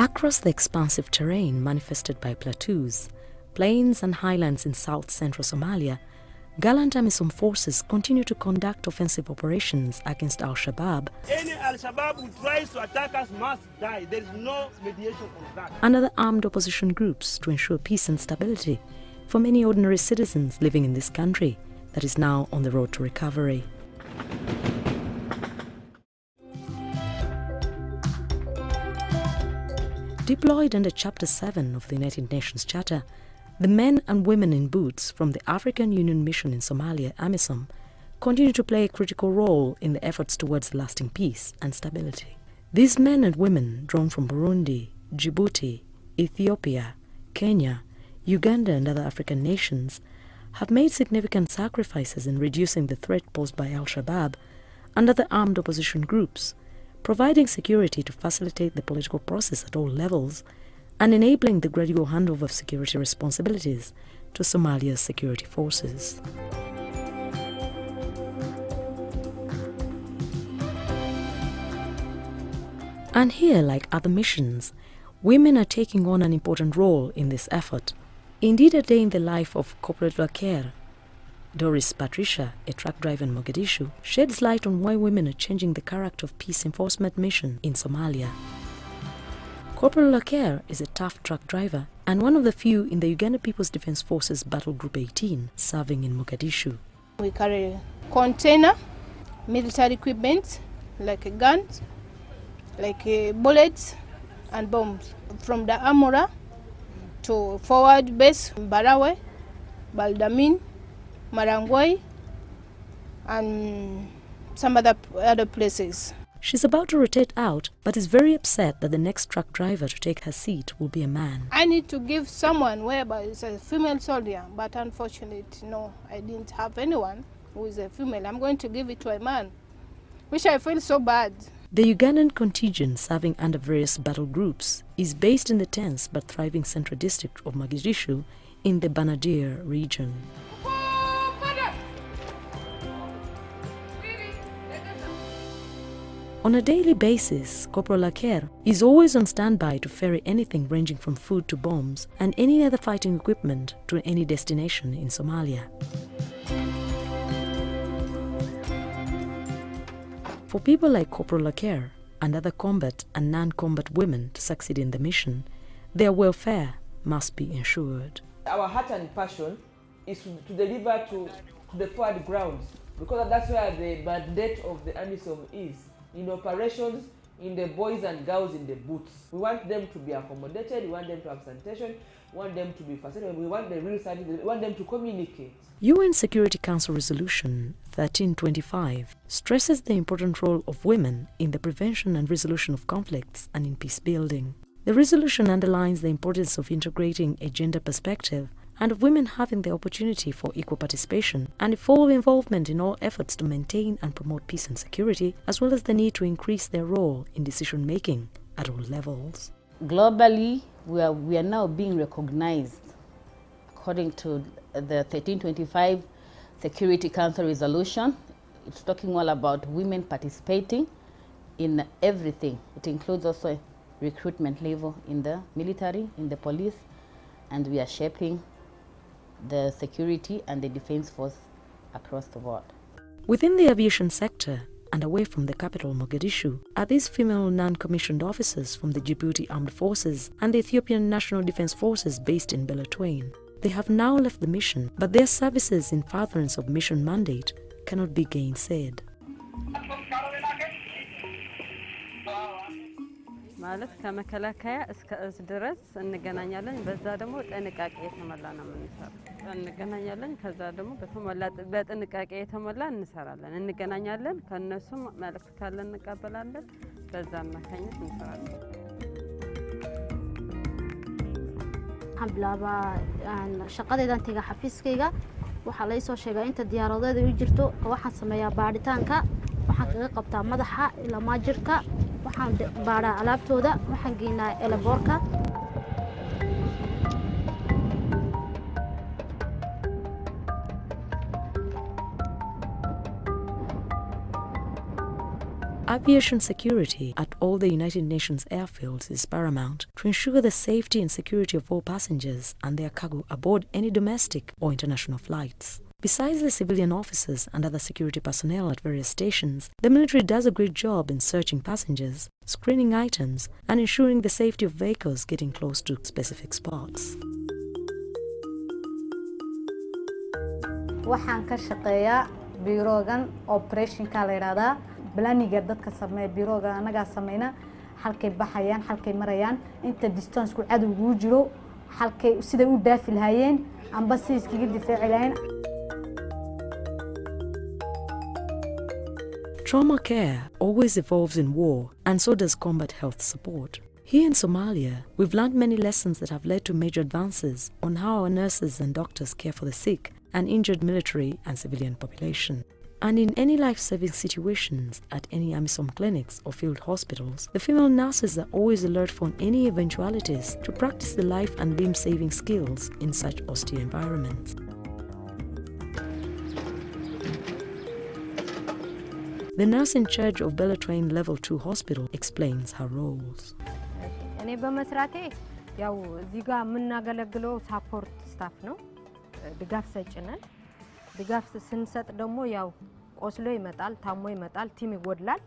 Across the expansive terrain manifested by plateaus, plains and highlands in south-central Somalia, gallant AMISOM forces continue to conduct offensive operations against Al-Shabaab. Any Al-Shabaab who tries to attack us must die. There is no mediation on that. And other armed opposition groups to ensure peace and stability for many ordinary citizens living in this country that is now on the road to recovery. Deployed under Chapter 7 of the United Nations Charter, the men and women in boots from the African Union Mission in Somalia, AMISOM, continue to play a critical role in the efforts towards lasting peace and stability. These men and women, drawn from Burundi, Djibouti, Ethiopia, Kenya, Uganda and other African nations, have made significant sacrifices in reducing the threat posed by Al-Shabaab and other armed opposition groups, providing security to facilitate the political process at all levels, and enabling the gradual handover of security responsibilities to Somalia's security forces. And here, like other missions, women are taking on an important role in this effort. Indeed, a day in the life of Corporal Laker, Doris Patricia, a truck driver in Mogadishu, sheds light on why women are changing the character of peace enforcement mission in Somalia. Corporal Laker is a tough truck driver and one of the few in the Uganda People's Defense Forces Battle Group 18 serving in Mogadishu. We carry container, military equipment like guns, like bullets and bombs from the Amura to forward base Barawe, Baldamin, Marangwai and some other places. She's about to rotate out, but is very upset that the next truck driver to take her seat will be a man. I need to give someone whereby it's a female soldier, but unfortunately, no, I didn't have anyone who is a female. I'm going to give it to a man, which I feel so bad. The Ugandan contingent serving under various battle groups is based in the tense but thriving central district of Mogadishu in the Banadir region. On a daily basis, Corporal Laker is always on standby to ferry anything ranging from food to bombs and any other fighting equipment to any destination in Somalia. For people like Corporal Laker and other combat and non-combat women to succeed in the mission, their welfare must be ensured. Our heart and passion is to deliver to the forward grounds, because that's where the mandate of the AMISOM is. In operations, in the boys and girls in the boots. We want them to be accommodated, we want them to have sanitation, we want them to be facilitated, we want the real service, we want them to communicate. UN Security Council Resolution 1325 stresses the important role of women in the prevention and resolution of conflicts and in peace building. The resolution underlines the importance of integrating a gender perspective and of women having the opportunity for equal participation and full involvement in all efforts to maintain and promote peace and security, as well as the need to increase their role in decision-making at all levels. Globally, we are now being recognized according to the 1325 Security Council resolution. It's talking all about women participating in everything. It includes also recruitment level in the military, in the police, and we are shaping the security and the defense force across the world. Within the aviation sector and away from the capital Mogadishu are these female non-commissioned officers from the Djibouti Armed Forces and the Ethiopian National Defense Forces based in Beledweyne. They have now left the mission, but their services in furtherance of mission mandate cannot be gainsaid. ማለት ከመከላከያ እስከ እዝ ድረስ እንገናኛለን። በዛ ደግሞ ጥንቃቄ የተሞላ ነው የምንሰራው። እንገናኛለን። ከዛ ደግሞ በጥንቃቄ የተሞላ እንሰራለን። እንገናኛለን። ከነሱም መልእክት ካለ እንቀበላለን። በዛ አማካኝነት እንሰራለን። xablaaba shaqadeedan taga xafiiskayga waxa la soo sheegay inta diyaaradeeda u jirto waxaan sameeyaa baaritaanka waxaan kaga qabtaa madaxa ila maajirka waxaan baaraa alaabtooda waxaan geynaa elaboorka. Aviation security at all the United Nations airfields is paramount to ensure the safety and security of all passengers and their cargo aboard any domestic or international flights. Besides the civilian officers and other security personnel at various stations, the military does a great job in searching passengers, screening items, and ensuring the safety of vehicles getting close to specific spots. waxaan ka shaqeeyaa biiroogan operationka la yiraahdaa planiga dadka sameeya biirooga anaga sameeyna halkay baxayaan halkay marayaan inta distance ku cadowgu jiro halkay sida u daafi lahaayeen amba si iskaga difaaci lahaayeen. Trauma care always evolves in war, and so does combat health support. Here in Somalia, we've learned many lessons that have led to major advances on how our nurses and doctors care for the sick and injured military and civilian population. And in any life-saving situations at any AMISOM clinics or field hospitals, the female nurses are always alert for any eventualities to practice the life and limb-saving skills in such austere environments. The nurse in charge of Beschrijvin Level 2 Hospital explains her roles. እኔ በመስራቴ ያው እዚህ ጋር የምናገለግለው ሳፖርት ስታፍ ነው ድጋፍ ሰጪ ነን ድጋፍ ስንሰጥ ደግሞ ያው ቆስሎ ይመጣል ታሞ ይመጣል ቲም ይጎድላል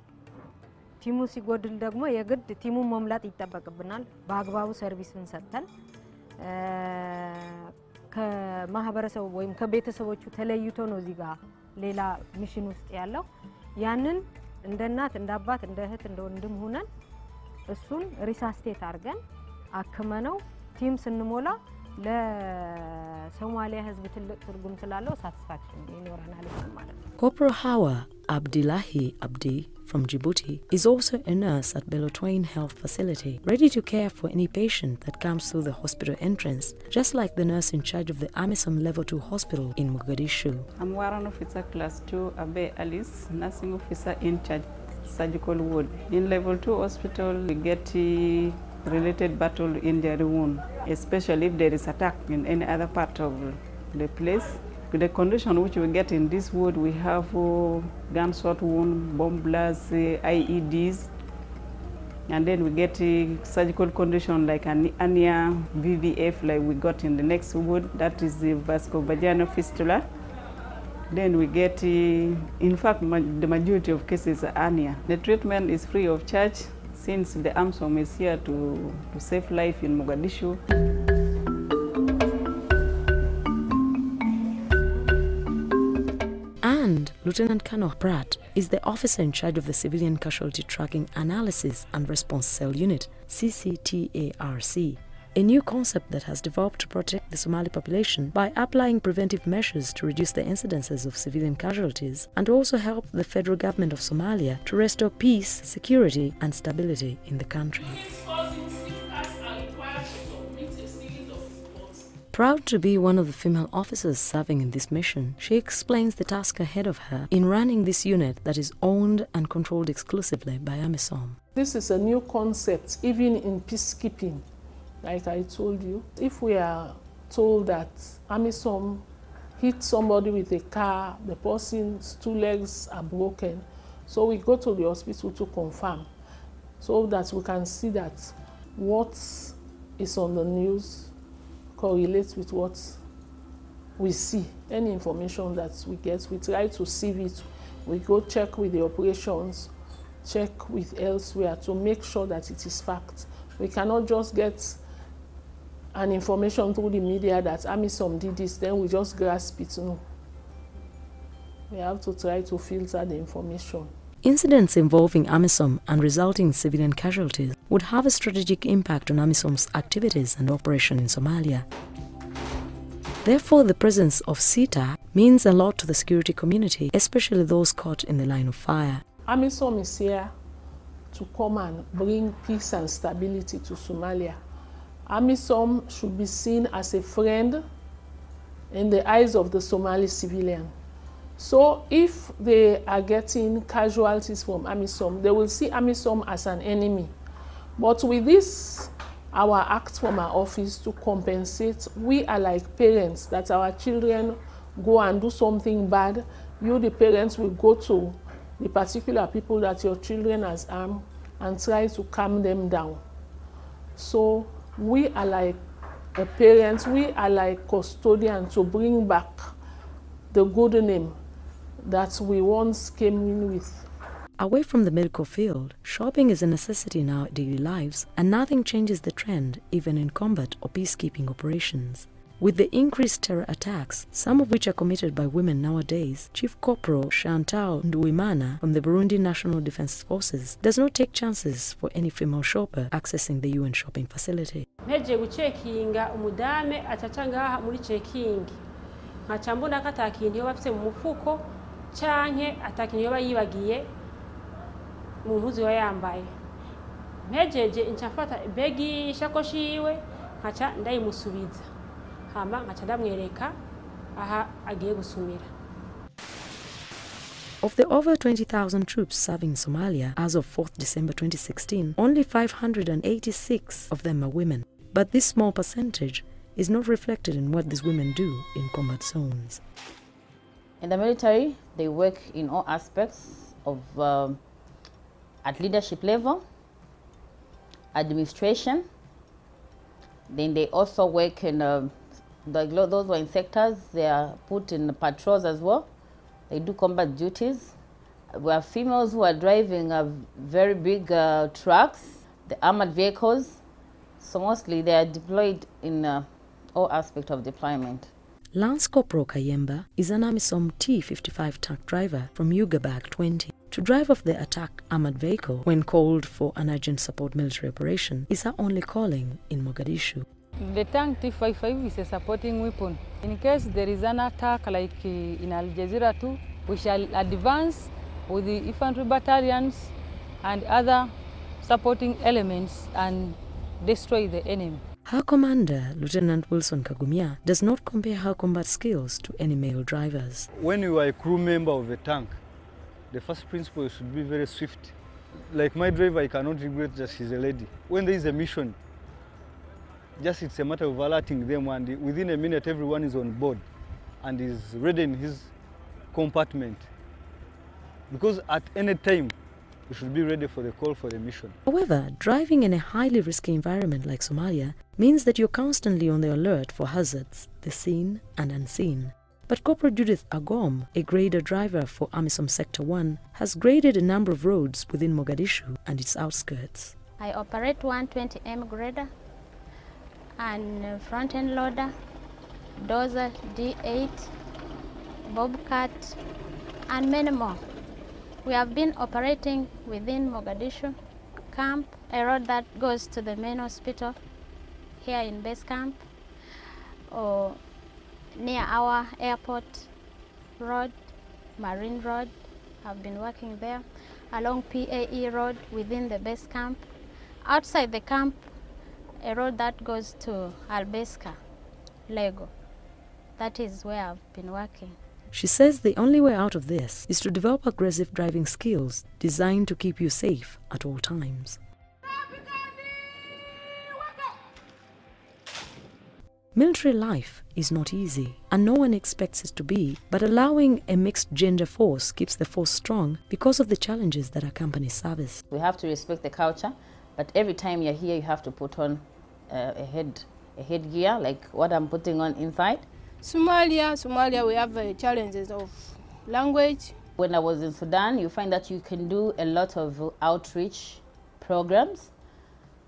ቲሙ ሲጎድል ደግሞ የግድ ቲሙ መምላት ይተበቅብናል በአግባቡ ሰርቪስን ሰጥተን ከማህበረሰቡ ወይም ከቤተሰቦቹ ተለይቶ ነው እዚህ ጋር ሌላ ሚሽን ውስጥ ያለው ያንን እንደ እናት እንደ አባት እንደ እህት እንደ ወንድም ሆነን እሱን ሪሳስቴት አርገን አከመነው ቲም ስንሞላ ለሶማሊያ ህዝብ ትልቅ ትርጉም ስላለው ሳቲስፋክሽን ይኖረናል ማለት ነው። Corporal Hawa Abdillahi Abdi from Djibouti is also a nurse at Beschrijvin Health Facility, ready to care for any patient that comes through the hospital entrance, just like the nurse in charge of the AMISOM Level 2 Hospital in Mogadishu. I'm Warrant Officer Class 2 Abe Alice, nursing officer in charge surgical ward. In Level 2 hospital, we get related battle injury wound, especially if there is attack in any other part of the place. With the condition which we get in this ward, we have gunshot wound, bomb blasts, IEDs, and then we get surgical condition like an hernia, VVF, like we got in the next ward, that is the vasculovaginal fistula. Then we get, in fact, the majority of cases are hernia. The treatment is free of charge since the AMISOM is here to save life in Mogadishu. And Lieutenant Colonel Pratt is the officer in charge of the Civilian Casualty Tracking Analysis and Response Cell Unit, CCTARC, a new concept that has developed to protect the Somali population by applying preventive measures to reduce the incidences of civilian casualties and also help the federal government of Somalia to restore peace, security and stability in the country. Proud to be one of the female officers serving in this mission, she explains the task ahead of her in running this unit that is owned and controlled exclusively by AMISOM. This is a new concept, even in peacekeeping. Like I told you, if we are told that AMISOM hit somebody with a car, the person's 2 legs are broken, so we go to the hospital to confirm, so that we can see that what is on the news correlates with what we see. Any information that we get, we try to sieve it. We go check with the operations, check with elsewhere to make sure that it is fact. We cannot just get an information through the media that AMISOM did this, then we just grasp it. No. We have to try to filter the information. Incidents involving AMISOM and resulting in civilian casualties would have a strategic impact on AMISOM's activities and operation in Somalia. Therefore, the presence of CETA means a lot to the security community, especially those caught in the line of fire. AMISOM is here to come and bring peace and stability to Somalia. AMISOM should be seen as a friend in the eyes of the Somali civilian. So if they are getting casualties from AMISOM, they will see AMISOM as an enemy. But with this, our act from our office to compensate, we are like parents that our children go and do something bad. You, the parents, will go to the particular people that your children has harmed and try to calm them down. So we are like parents, we are like custodians to bring back the good name that we once came in with. Away from the medical field, shopping is a necessity in our daily lives, and nothing changes the trend even in combat or peacekeeping operations. With the increased terror attacks, some of which are committed by women nowadays, Chief Corporal Chantal Nduwimana from the Burundi National Defense Forces does not take chances for any female shopper accessing the UN shopping facility. Mpeje gucekinga umudame acaca ngaha muri checking nkaca mbona ko atakintu yoba afite mu mufuko canke atakintu yoba yibagiye mu mpuzu yambaye. Mpejeje incafata begi ishakoshi yiwe nkaca ndayimusubiza. Hama nkaca ndamwereka aha agiye gusumira. Of the over 20,000 troops serving Somalia as of 4th December 2016, only 586 of them are women. But this small percentage is not reflected in what these women do in combat zones. In the military, they work in all aspects of at leadership level, administration. Then they also work in those who are in sectors. They are put in patrols as well. They do combat duties. We have females who are driving very big trucks, the armored vehicles. So mostly they are deployed in all aspects of deployment. Lance Corporal Kayemba is an AMISOM T-55 tank driver from Ugabag 20. To drive off the attack armored vehicle when called for an urgent support military operation is her only calling in Mogadishu. The tank T-55 is a supporting weapon. In case there is an attack like in Al Jazeera too, we shall advance with the infantry battalions and other supporting elements and destroy the enemy. Her commander, Lieutenant Wilson Kagumia, does not compare her combat skills to any male drivers. When you are a crew member of a tank, the first principle should be very swift. Like my driver, I cannot regret that she's a lady. When there is a mission, just it's a matter of alerting them, and within a minute everyone is on board and is ready in his compartment. Because at any time, you should be ready for the call for the mission. However, driving in a highly risky environment like Somalia means that you're constantly on the alert for hazards, the seen and unseen. But Corporal Judith Agom, a grader driver for AMISOM Sector 1, has graded a number of roads within Mogadishu and its outskirts. I operate 120M grader and front-end loader, dozer D8, bobcat, and many more. We have been operating within Mogadishu camp, a road that goes to the main hospital here in base camp, or near our airport road, Marine Road. I've been working there, along PAE Road within the base camp. Outside the camp, a road that goes to Albeska, Lego. That is where I've been working. She says the only way out of this is to develop aggressive driving skills designed to keep you safe at all times. Military life is not easy, and no one expects it to be, but allowing a mixed gender force keeps the force strong because of the challenges that accompany service. We have to respect the culture, but every time you're here, you have to put on a headgear, like what I'm putting on inside. Somalia, we have challenges of language. When I was in Sudan, you find that you can do a lot of outreach programs,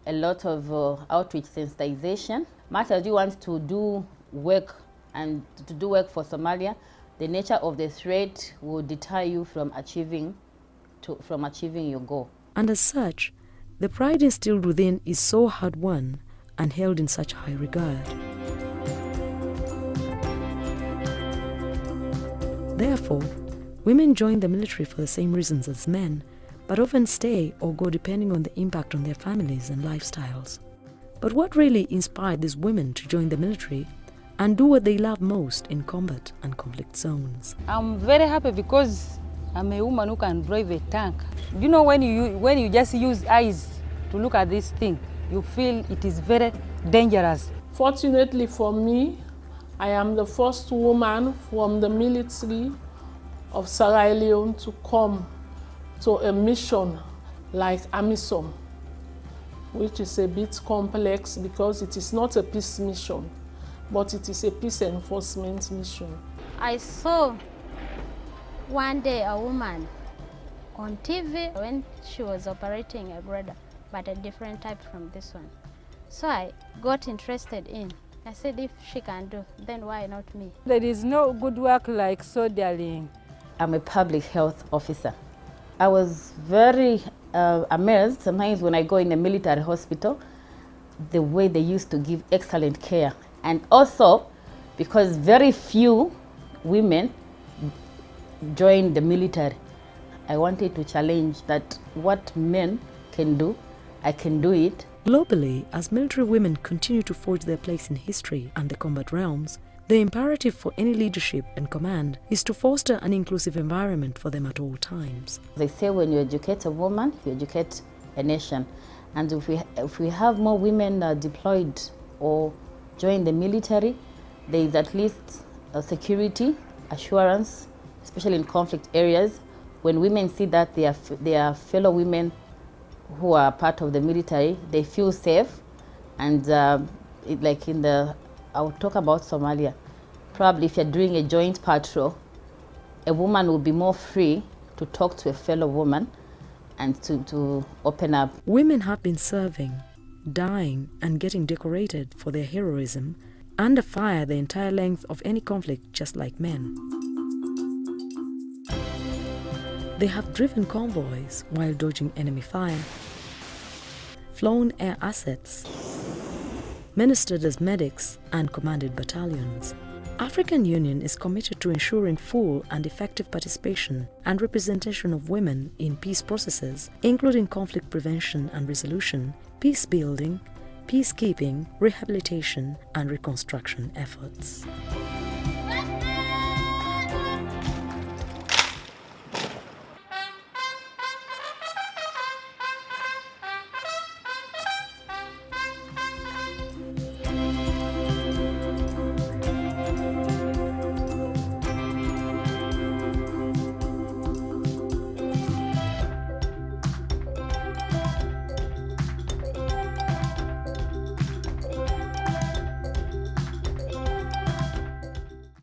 a lot of outreach sensitization. Much as you want to do work and to do work for Somalia, the nature of the threat will deter you from achieving your goal. And as such, the pride instilled within is so hard-won and held in such high regard. Therefore, women join the military for the same reasons as men, but often stay or go depending on the impact on their families and lifestyles. But what really inspired these women to join the military and do what they love most in combat and conflict zones? I'm very happy because I'm a woman who can drive a tank. You know, when you just use eyes to look at this thing, you feel it is very dangerous. Fortunately for me, I am the first woman from the military of Sierra Leone to come to a mission like AMISOM, which is a bit complex because it is not a peace mission, but it is a peace enforcement mission. I saw one day a woman on TV when she was operating a grader, but a different type from this one. So I got interested in. I said, if she can do, then why not me? There is no good work like soldering. I'm a public health officer. I was very amazed sometimes when I go in a military hospital, the way they used to give excellent care. And also, because very few women join the military, I wanted to challenge that what men can do, I can do it. Globally, as military women continue to forge their place in history and the combat realms, the imperative for any leadership and command is to foster an inclusive environment for them at all times. They say when you educate a woman, you educate a nation. And if we have more women deployed or join the military, there is at least security, assurance, especially in conflict areas. When women see that they are fellow women who are part of the military, they feel safe. And I'll talk about Somalia. Probably if you're doing a joint patrol, a woman will be more free to talk to a fellow woman and to open up. Women have been serving, dying and getting decorated for their heroism under fire the entire length of any conflict, just like men. They have driven convoys while dodging enemy fire, flown air assets, ministered as medics and commanded battalions. African Union is committed to ensuring full and effective participation and representation of women in peace processes, including conflict prevention and resolution, peace building, peacekeeping, rehabilitation and reconstruction efforts.